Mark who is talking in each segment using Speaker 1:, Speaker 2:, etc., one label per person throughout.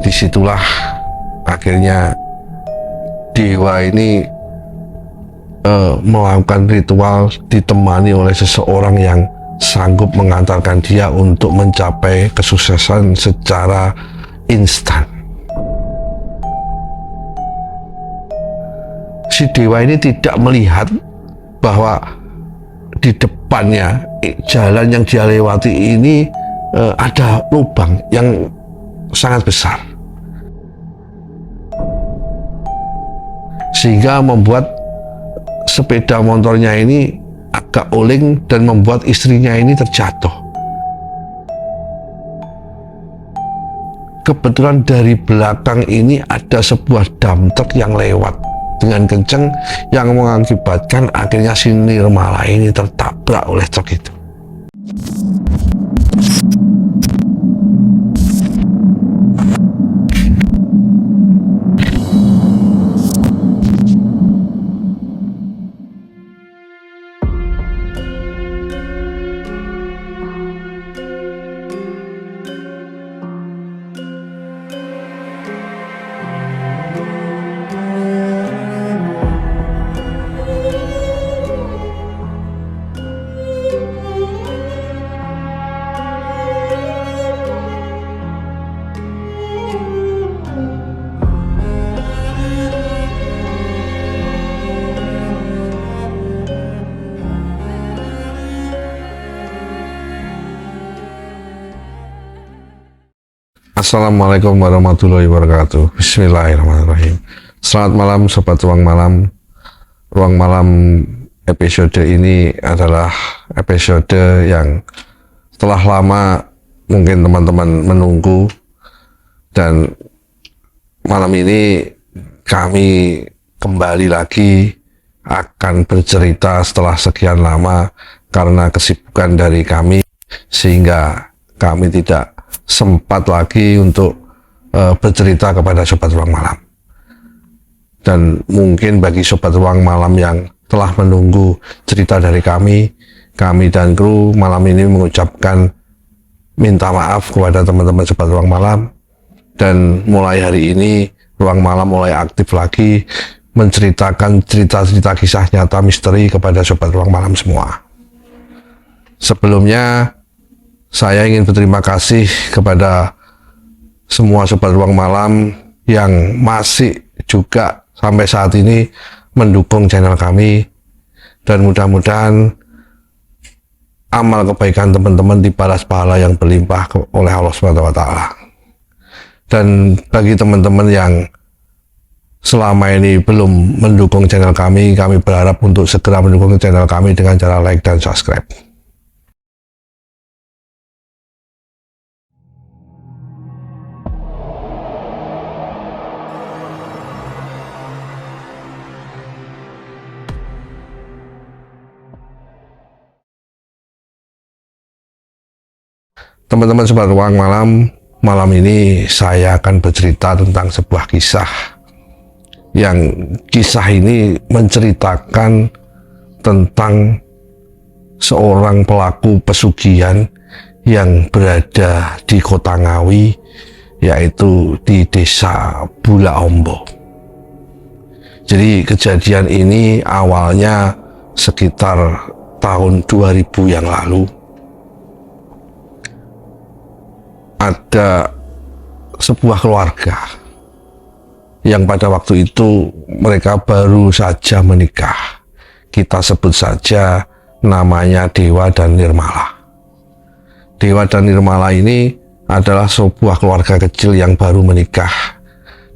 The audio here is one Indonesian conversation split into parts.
Speaker 1: disitulah akhirnya dewa ini melakukan ritual ditemani oleh seseorang yang sanggup mengantarkan dia untuk mencapai kesuksesan secara instan. Si dewa ini tidak melihat bahwa di depannya jalan yang dia lewati ini ada lubang yang sangat besar, sehingga membuat sepeda motornya ini agak oleng dan membuat istrinya ini terjatuh. Kebetulan dari belakang ini ada sebuah dump truck yang lewat dengan kencang yang mengakibatkan akhirnya si Nirmala ini tertabrak oleh truk itu. Assalamualaikum warahmatullahi wabarakatuh. Bismillahirrahmanirrahim. Selamat malam sobat Ruang Malam. Ruang Malam episode ini adalah episode yang telah lama mungkin teman-teman menunggu, dan malam ini kami kembali lagi akan bercerita setelah sekian lama karena kesibukan dari kami, sehingga kami tidak sempat lagi untuk bercerita kepada sobat Ruang Malam. Dan mungkin bagi sobat Ruang Malam yang telah menunggu cerita dari kami dan kru malam ini mengucapkan minta maaf kepada teman-teman sobat Ruang Malam. Dan mulai hari ini Ruang Malam mulai aktif lagi menceritakan cerita-cerita kisah nyata misteri kepada sobat Ruang Malam semua. Sebelumnya saya ingin berterima kasih kepada semua sobat Ruang Malam yang masih juga sampai saat ini mendukung channel kami, dan mudah-mudahan amal kebaikan teman-teman dibalas pahala yang berlimpah oleh Allah SWT. Dan bagi teman-teman yang selama ini belum mendukung channel kami berharap untuk segera mendukung channel kami dengan cara like dan subscribe. Teman-teman sobat Ruang Malam, malam ini saya akan bercerita tentang sebuah kisah, yang kisah ini menceritakan tentang seorang pelaku pesugihan yang berada di Kota Ngawi, yaitu di Desa Bulaombo. Jadi kejadian ini awalnya sekitar tahun 2000 yang lalu. Ada sebuah keluarga yang pada waktu itu mereka baru saja menikah. Kita sebut saja namanya Dewa dan Nirmala. Dewa dan Nirmala ini adalah sebuah keluarga kecil yang baru menikah,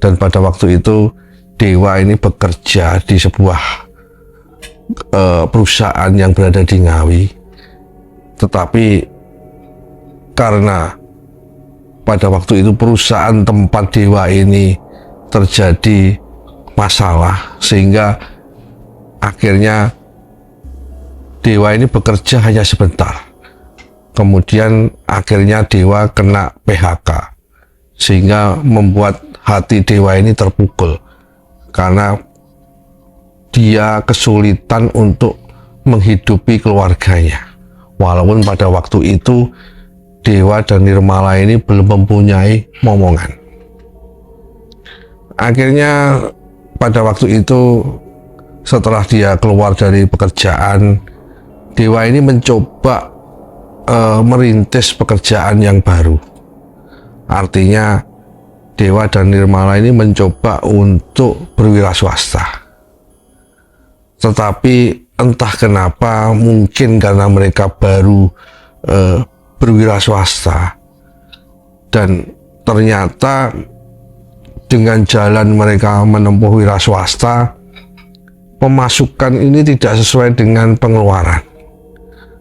Speaker 1: dan pada waktu itu Dewa ini bekerja di sebuah perusahaan yang berada di Ngawi. Tetapi karena pada waktu itu perusahaan tempat Dewa ini terjadi masalah, sehingga akhirnya Dewa ini bekerja hanya sebentar. Kemudian akhirnya Dewa kena PHK, sehingga membuat hati Dewa ini terpukul karena dia kesulitan untuk menghidupi keluarganya. Walaupun pada waktu itu Dewa dan Nirmala ini belum mempunyai momongan. Akhirnya pada waktu itu setelah dia keluar dari pekerjaan, dewa ini mencoba merintis pekerjaan yang baru. Artinya dewa dan Nirmala ini mencoba untuk berwira swasta. Tetapi entah kenapa, mungkin karena mereka baru berwira swasta, dan ternyata dengan jalan mereka menempuh wira swasta, pemasukan ini tidak sesuai dengan pengeluaran,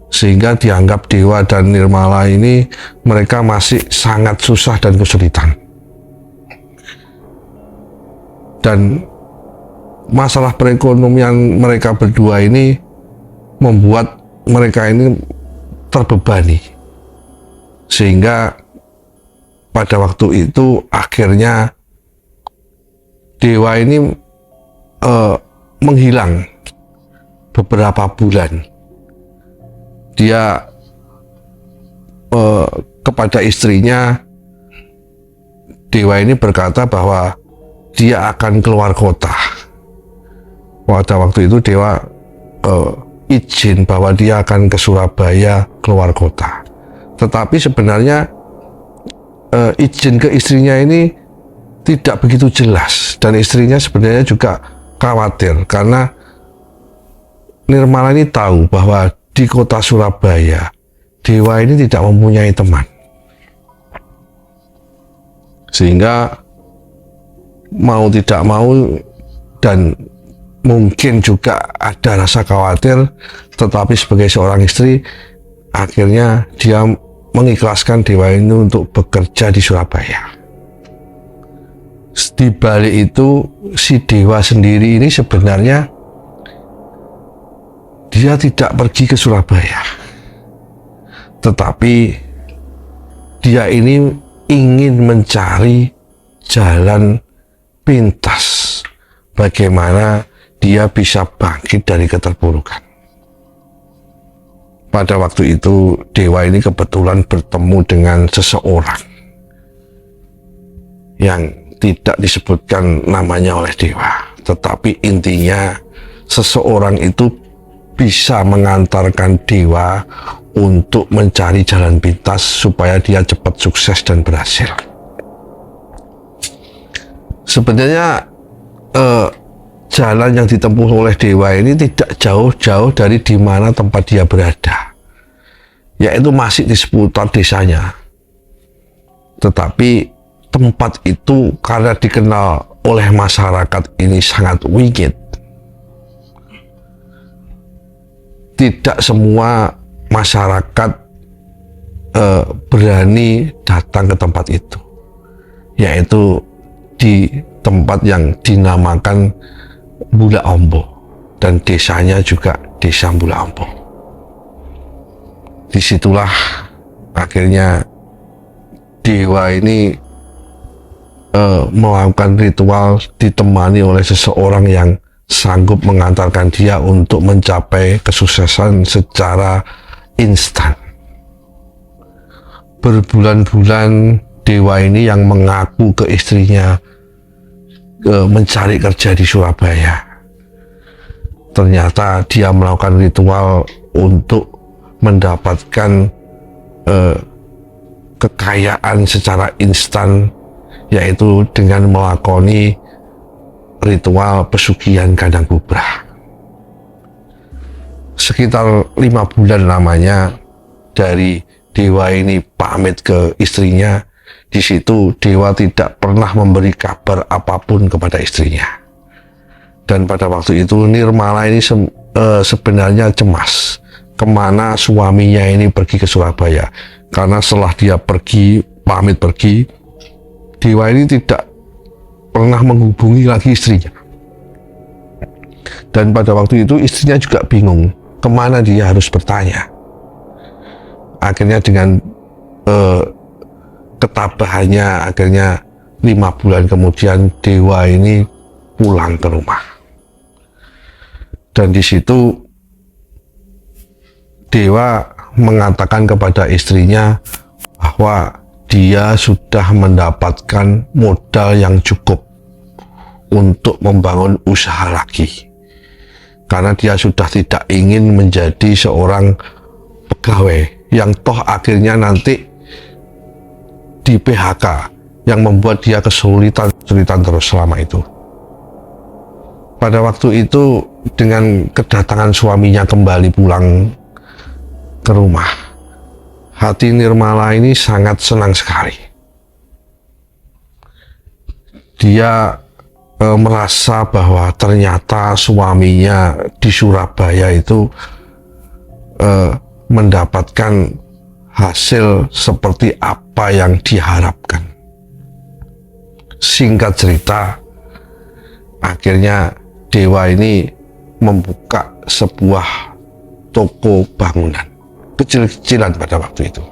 Speaker 1: sehingga dianggap dewa dan Nirmala ini mereka masih sangat susah dan kesulitan. Dan masalah perekonomian mereka berdua ini membuat mereka ini terbebani, sehingga pada waktu itu akhirnya dewa ini menghilang beberapa bulan. Dia kepada istrinya, dewa ini berkata bahwa dia akan keluar kota. Pada waktu itu dewa izin bahwa dia akan ke Surabaya, keluar kota. Tetapi sebenarnya izin ke istrinya ini tidak begitu jelas, dan istrinya sebenarnya juga khawatir karena Nirmala ini tahu bahwa di kota Surabaya dewa ini tidak mempunyai teman, sehingga mau tidak mau dan mungkin juga ada rasa khawatir, tetapi sebagai seorang istri akhirnya dia mengikhlaskan dewa ini untuk bekerja di Surabaya. Di balik itu, si dewa sendiri ini sebenarnya dia tidak pergi ke Surabaya, tetapi dia ini ingin mencari jalan pintas bagaimana dia bisa bangkit dari keterpurukan. Pada waktu itu dewa ini kebetulan bertemu dengan seseorang yang tidak disebutkan namanya oleh dewa, tetapi intinya seseorang itu bisa mengantarkan dewa untuk mencari jalan pintas supaya dia cepat sukses dan berhasil. Sebenarnya jalan yang ditempuh oleh dewa ini tidak jauh-jauh dari di mana tempat dia berada, yaitu masih di seputar desanya. Tetapi tempat itu karena dikenal oleh masyarakat ini sangat wingit, tidak semua masyarakat berani datang ke tempat itu, yaitu di tempat yang dinamakan Bula Ombo, dan desanya juga desa Bula Ombo. Disitulah akhirnya dewa ini melakukan ritual ditemani oleh seseorang yang sanggup mengantarkan dia untuk mencapai kesuksesan secara instan. Berbulan-bulan dewa ini yang mengaku ke istrinya mencari kerja di Surabaya. Ternyata dia melakukan ritual untuk mendapatkan kekayaan secara instan, yaitu dengan melakoni ritual pesugihan kandang kubra. Sekitar 5 bulan lamanya dari dewa ini pamit ke istrinya. Di situ dewa tidak pernah memberi kabar apapun kepada istrinya. Dan pada waktu itu Nirmala ini sebenarnya cemas kemana suaminya ini pergi ke Surabaya, karena setelah dia pamit pergi, dewa ini tidak pernah menghubungi lagi istrinya. Dan pada waktu itu istrinya juga bingung kemana dia harus bertanya. Akhirnya dengan ketabahannya, akhirnya 5 bulan kemudian dewa ini pulang ke rumah. Dan di situ dewa mengatakan kepada istrinya bahwa dia sudah mendapatkan modal yang cukup untuk membangun usaha lagi. Karena dia sudah tidak ingin menjadi seorang pegawai yang toh akhirnya nanti di PHK, yang membuat dia kesulitan terus selama itu. Pada waktu itu, dengan kedatangan suaminya kembali pulang ke rumah, hati Nirmala ini sangat senang sekali. Dia merasa bahwa ternyata suaminya di Surabaya itu mendapatkan hasil seperti apa yang diharapkan. Singkat cerita, akhirnya Dewa ini membuka sebuah toko bangunan kecil-kecilan pada waktu itu.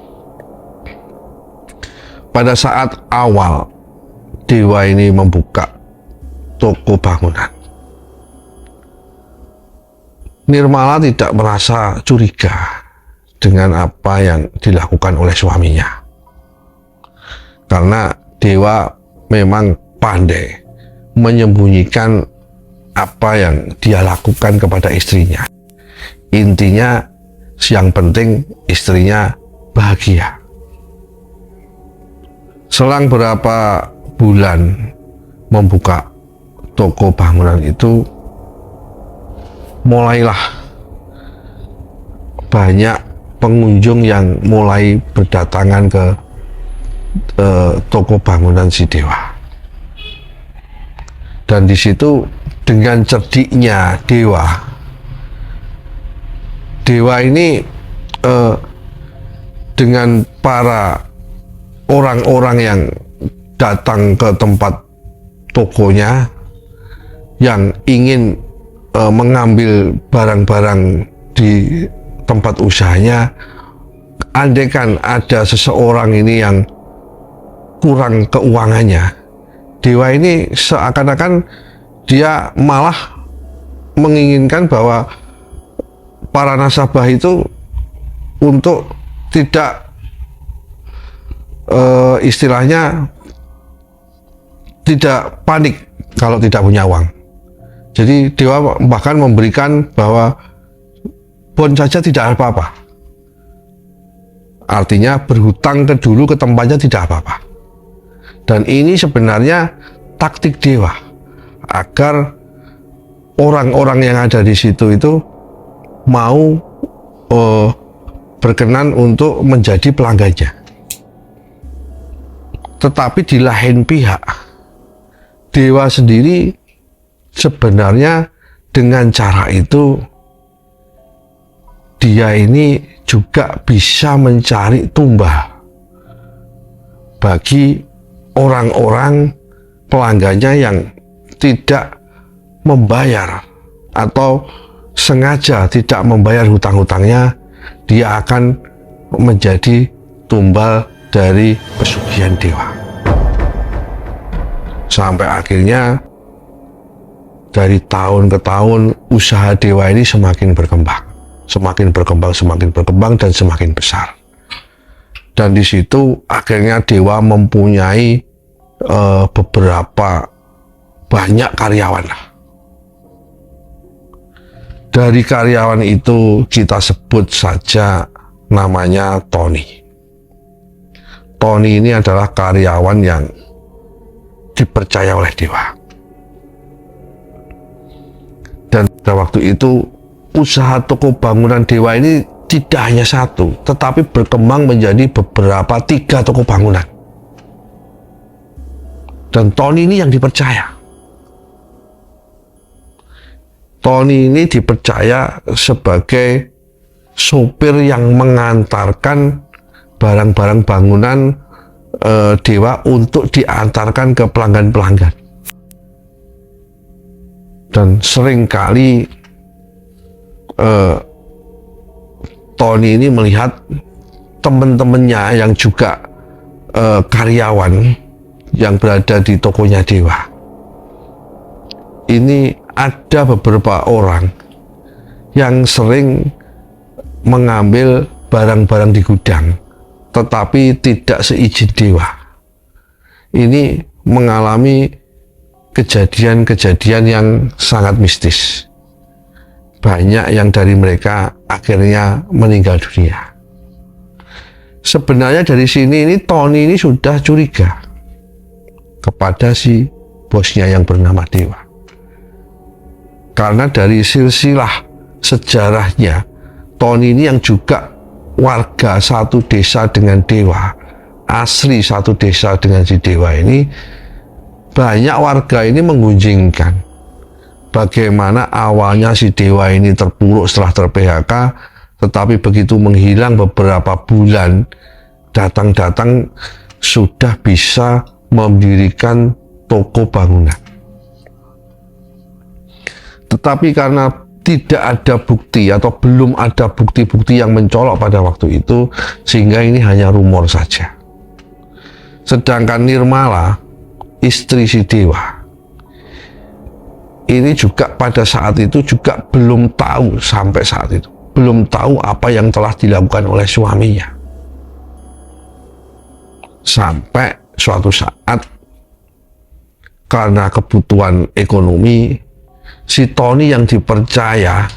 Speaker 1: Pada saat awal Dewa ini membuka toko bangunan, Nirmala tidak merasa curiga dengan apa yang dilakukan oleh suaminya, karena Dewa memang pandai menyembunyikan apa yang dia lakukan kepada istrinya. Intinya yang penting istrinya bahagia. Selang berapa bulan membuka toko bangunan itu, mulailah banyak pengunjung yang mulai berdatangan ke toko bangunan si Dewa. Dan di situ dengan cerdiknya Dewa ini dengan para orang-orang yang datang ke tempat tokonya yang ingin mengambil barang-barang di tempat usahanya, andaikan ada seseorang ini yang kurang keuangannya, Dewa ini seakan-akan dia malah menginginkan bahwa para nasabah itu untuk tidak istilahnya tidak panik kalau tidak punya uang. Jadi Dewa bahkan memberikan bahwa bon saja tidak apa-apa. Artinya berhutang dulu ke tempatnya tidak apa-apa. Dan ini sebenarnya taktik Dewa agar orang-orang yang ada di situ itu mau berkenan untuk menjadi pelanggannya. Tetapi di lain pihak, Dewa sendiri sebenarnya dengan cara itu dia ini juga bisa mencari tumbal bagi orang-orang pelanggannya yang tidak membayar atau sengaja tidak membayar hutang-hutangnya. Dia akan menjadi tumbal dari pesugihan Dewa. Sampai akhirnya dari tahun ke tahun usaha Dewa ini semakin berkembang, semakin berkembang dan semakin besar. Dan di situ akhirnya Dewa mempunyai beberapa banyak karyawan. Dari karyawan itu kita sebut saja namanya Tony. Tony ini adalah karyawan yang dipercaya oleh Dewa. Dan pada waktu itu usaha toko bangunan Dewa ini tidak hanya satu, tetapi berkembang menjadi beberapa 3 toko bangunan. Dan Tony ini yang dipercaya. Tony ini dipercaya sebagai sopir yang mengantarkan barang-barang bangunan Dewa untuk diantarkan ke pelanggan-pelanggan. Dan seringkali Tony ini melihat teman-temannya yang juga karyawan yang berada di tokonya Dewa. Ini ada beberapa orang yang sering mengambil barang-barang di gudang, tetapi tidak seizin Dewa. Ini mengalami kejadian-kejadian yang sangat mistis. Banyak yang dari mereka akhirnya meninggal dunia. Sebenarnya dari sini ini Tony ini sudah curiga kepada si bosnya yang bernama Dewa. Karena dari silsilah sejarahnya, Tony ini yang juga warga satu desa dengan Dewa, asli satu desa dengan si Dewa ini, banyak warga ini menggunjingkan bagaimana awalnya si Dewa ini terpuruk setelah ter-PHK, tetapi begitu menghilang beberapa bulan, datang-datang sudah bisa mendirikan toko bangunan. Tetapi karena tidak ada bukti atau belum ada bukti-bukti yang mencolok pada waktu itu, sehingga ini hanya rumor saja. Sedangkan Nirmala, istri si Dewa, ini juga pada saat itu juga belum tahu, sampai saat itu belum tahu apa yang telah dilakukan oleh suaminya. Sampai suatu saat karena kebutuhan ekonomi, si Tony yang dipercaya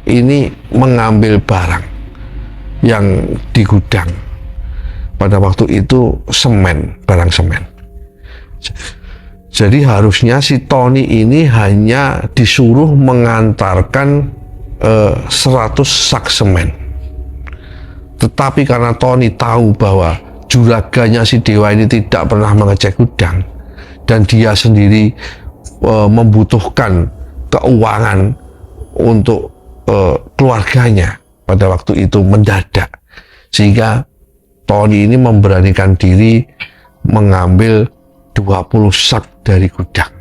Speaker 1: ini mengambil barang yang di gudang. Pada waktu itu semen, barang semen. Jadi harusnya si Tony ini hanya disuruh mengantarkan 100 sak semen. Tetapi karena Tony tahu bahwa juraganya si Dewa ini tidak pernah mengecek gudang, dan dia sendiri membutuhkan keuangan untuk keluarganya pada waktu itu mendadak, sehingga Tony ini memberanikan diri mengambil 20 sak dari gudang.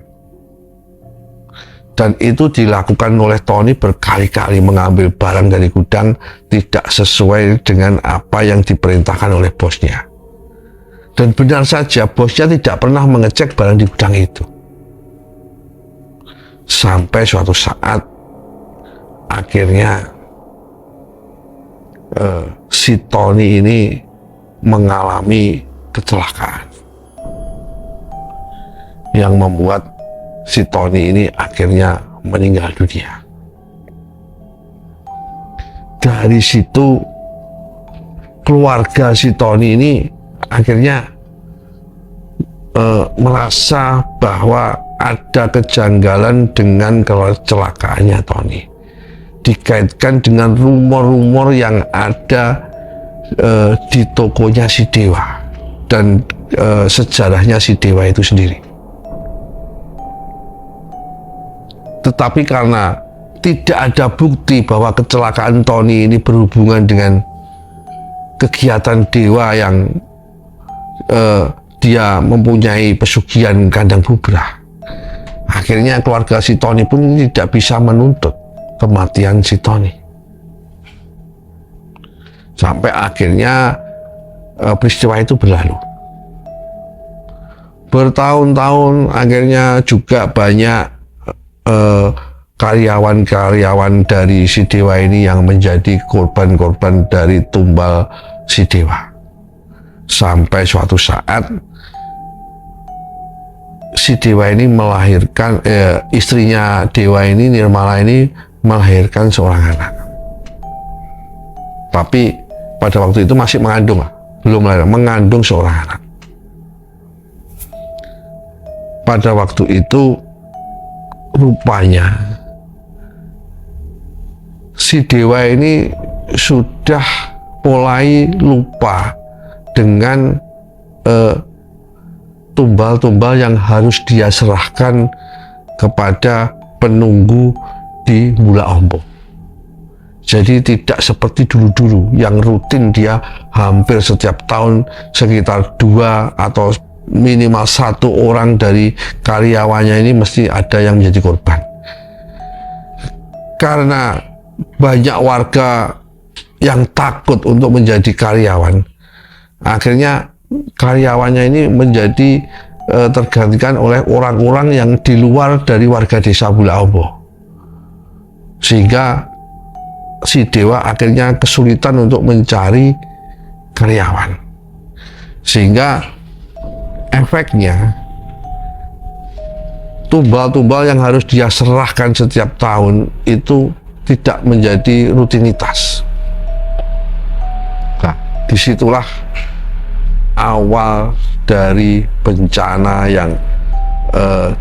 Speaker 1: Dan itu dilakukan oleh Tony berkali-kali, mengambil barang dari gudang tidak sesuai dengan apa yang diperintahkan oleh bosnya. Dan benar saja bosnya tidak pernah mengecek barang di gudang itu. Sampai suatu saat akhirnya si Tony ini mengalami kecelakaan yang membuat si Tony ini akhirnya meninggal dunia. Dari situ keluarga si Tony ini akhirnya merasa bahwa ada kejanggalan dengan kecelakaannya Tony. Dikaitkan dengan rumor-rumor yang ada di tokonya si Dewa dan sejarahnya si Dewa itu sendiri. Tetapi karena tidak ada bukti bahwa kecelakaan Tony ini berhubungan dengan kegiatan Dewa yang dia mempunyai pesugihan kandang bubrah, akhirnya keluarga si Tony pun tidak bisa menuntut kematian si Tony. Sampai akhirnya peristiwa itu berlalu. Bertahun-tahun akhirnya juga banyak karyawan-karyawan dari si Dewa ini yang menjadi korban-korban dari tumbal si Dewa. Sampai suatu saat si Dewa ini melahirkan, istrinya Dewa ini, Nirmala ini melahirkan seorang anak. Tapi pada waktu itu masih mengandung, belum lahir, mengandung seorang anak. Pada waktu itu rupanya si Dewa ini sudah mulai lupa dengan tumbal-tumbal yang harus dia serahkan kepada penunggu di Mula Ombo. Jadi tidak seperti dulu-dulu yang rutin dia hampir setiap tahun sekitar 2 atau minimal 1 orang dari karyawannya ini mesti ada yang menjadi korban. Karena banyak warga yang takut untuk menjadi karyawan, akhirnya karyawannya ini menjadi tergantikan oleh orang-orang yang di luar dari warga desa Mula Ombo. Sehingga si Dewa akhirnya kesulitan untuk mencari karyawan. Sehingga efeknya tumbal-tumbal yang harus dia serahkan setiap tahun itu tidak menjadi rutinitas. Nah, disitulah awal dari bencana yang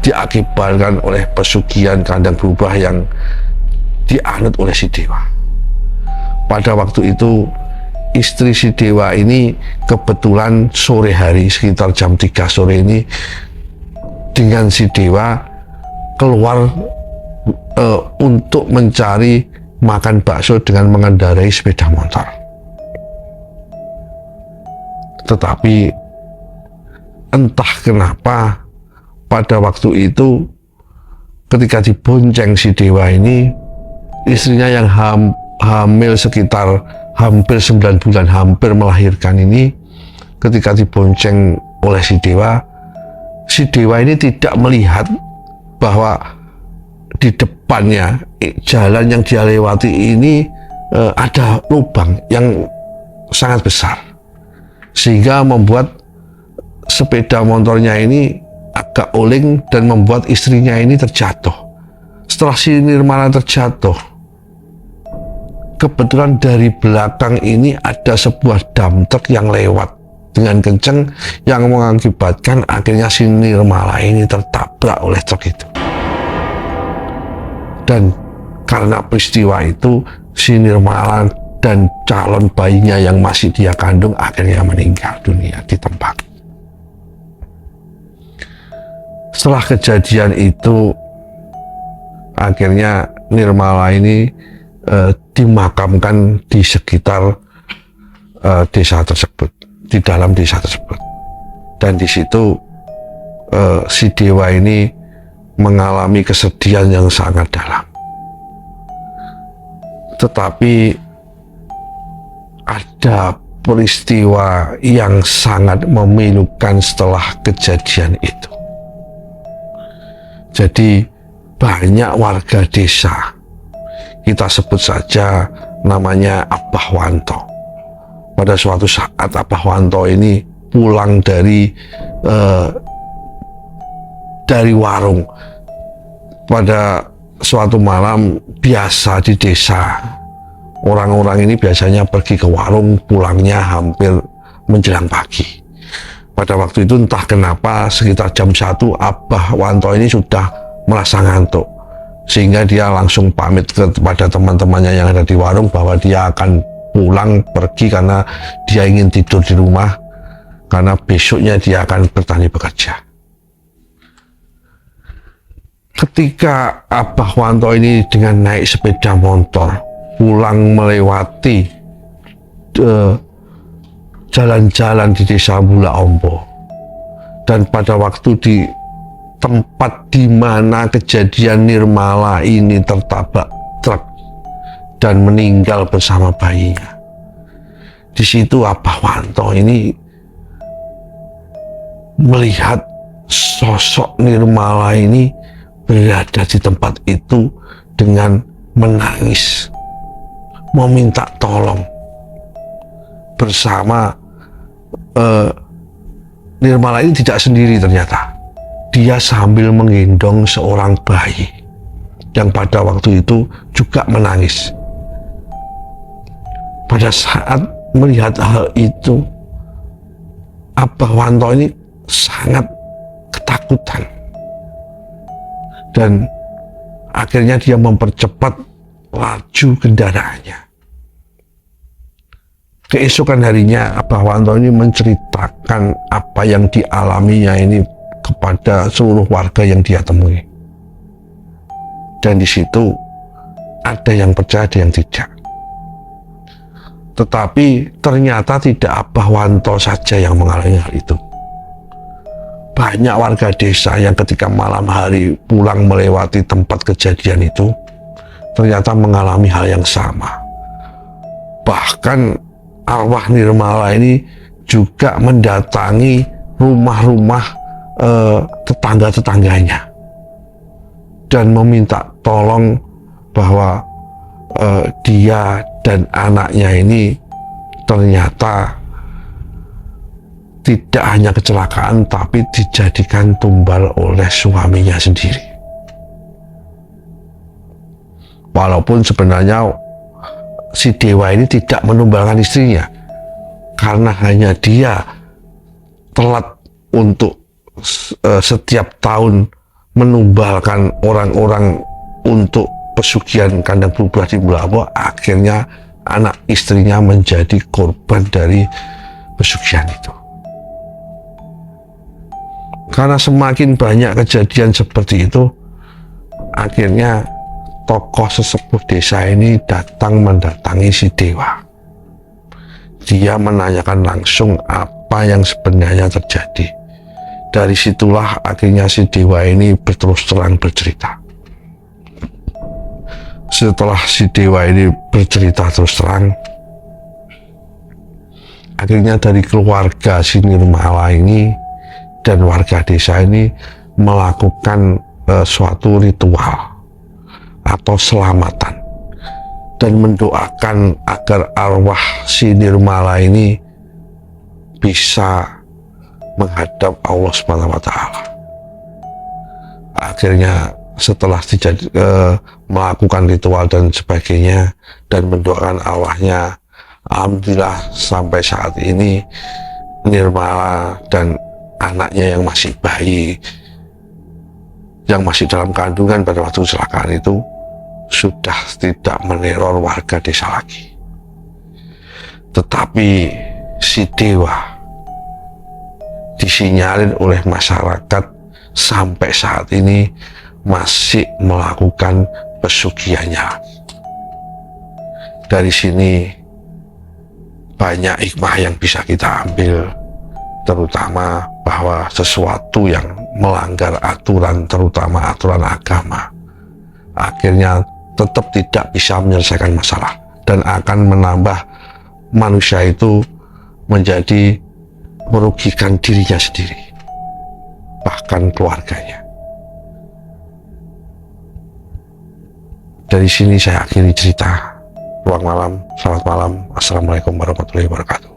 Speaker 1: diakibatkan oleh pesugihan kandang berubah yang dianut oleh si dewa. Pada waktu itu istri si dewa ini kebetulan sore hari sekitar jam 3 sore ini dengan si dewa keluar untuk mencari makan bakso dengan mengendarai sepeda motor. Tetapi entah kenapa pada waktu itu ketika dibonceng si dewa ini, istrinya yang hamil sekitar hampir 9 bulan, hampir melahirkan ini, ketika dibonceng oleh si dewa ini tidak melihat bahwa di depannya jalan yang dia lewati ini ada lubang yang sangat besar, sehingga membuat sepeda motornya ini agak oleng dan membuat istrinya ini terjatuh. Setelah si Nirmala terjatuh, kebetulan dari belakang ini ada sebuah dump truck yang lewat dengan kencang yang mengakibatkan akhirnya si Nirmala ini tertabrak oleh truk itu. Dan karena peristiwa itu si Nirmala dan calon bayinya yang masih dia kandung akhirnya meninggal dunia di tempat. Setelah kejadian itu akhirnya Nirmala ini dimakamkan di sekitar desa tersebut, di dalam desa tersebut, dan di situ si dewa ini mengalami kesedihan yang sangat dalam. Tetapi ada peristiwa yang sangat memilukan setelah kejadian itu. Jadi banyak warga desa, kita sebut saja namanya Abah Wanto. Pada suatu saat Abah Wanto ini pulang dari warung pada suatu malam. Biasa di desa orang-orang ini biasanya pergi ke warung, pulangnya hampir menjelang pagi. Pada waktu itu entah kenapa sekitar jam 1 Abah Wanto ini sudah merasa ngantuk, sehingga dia langsung pamit kepada teman-temannya yang ada di warung bahwa dia akan pulang pergi karena dia ingin tidur di rumah karena besoknya dia akan bertani bekerja. Ketika Abah Wanto ini dengan naik sepeda motor pulang melewati jalan-jalan di desa Mula Ombo, dan pada waktu di tempat di mana kejadian Nirmala ini tertabrak truk dan meninggal bersama bayinya, di situ Abah Wanto ini melihat sosok Nirmala ini berada di tempat itu dengan menangis, meminta tolong bersama Nirmala ini tidak sendiri ternyata. Dia sambil menggendong seorang bayi yang pada waktu itu juga menangis. Pada saat melihat hal itu, Abah Wanto ini sangat ketakutan. Dan akhirnya dia mempercepat laju kendaraannya. Keesokan harinya Abah Wanto ini menceritakan apa yang dialaminya ini kepada seluruh warga yang dia temui. Dan di situ ada yang percaya, ada yang tidak. Tetapi ternyata tidak Abah Wanto saja yang mengalami hal itu. Banyak warga desa yang ketika malam hari pulang melewati tempat kejadian itu ternyata mengalami hal yang sama. Bahkan arwah Nirmala ini juga mendatangi rumah-rumah tetangga-tetangganya dan meminta tolong bahwa dia dan anaknya ini ternyata tidak hanya kecelakaan tapi dijadikan tumbal oleh suaminya sendiri. Walaupun sebenarnya si Dewa ini tidak menumbalkan istrinya, karena hanya dia telat untuk setiap tahun menumbalkan orang-orang untuk pesugihan kandang berubah di Mulawa, akhirnya anak istrinya menjadi korban dari pesugihan itu. Karena semakin banyak kejadian seperti itu, akhirnya tokoh sesepuh desa ini mendatangi si Dewa. Dia menanyakan langsung apa yang sebenarnya terjadi. Dari situlah akhirnya si Dewa ini berterus terang bercerita. Setelah si Dewa ini bercerita terus terang, akhirnya dari keluarga si Nirmala ini dan warga desa ini melakukan suatu ritual atau selamatan dan mendoakan agar arwah si Nirmala ini bisa menghadap Allah SWT. Akhirnya setelah melakukan ritual dan sebagainya dan mendoakan arwahnya, alhamdulillah sampai saat ini Nirmala dan anaknya yang masih bayi, yang masih dalam kandungan pada waktu kecelakaan itu, sudah tidak meneror warga desa lagi. Tetapi si Dewa disinyalir oleh masyarakat sampai saat ini masih melakukan pesugihannya. Dari sini banyak hikmah yang bisa kita ambil, terutama bahwa sesuatu yang melanggar aturan, terutama aturan agama, akhirnya tetap tidak bisa menyelesaikan masalah dan akan menambah manusia itu menjadi merugikan dirinya sendiri, bahkan keluarganya. Dari sini saya akhiri cerita Ruang Malam. Selamat malam. Assalamualaikum warahmatullahi wabarakatuh.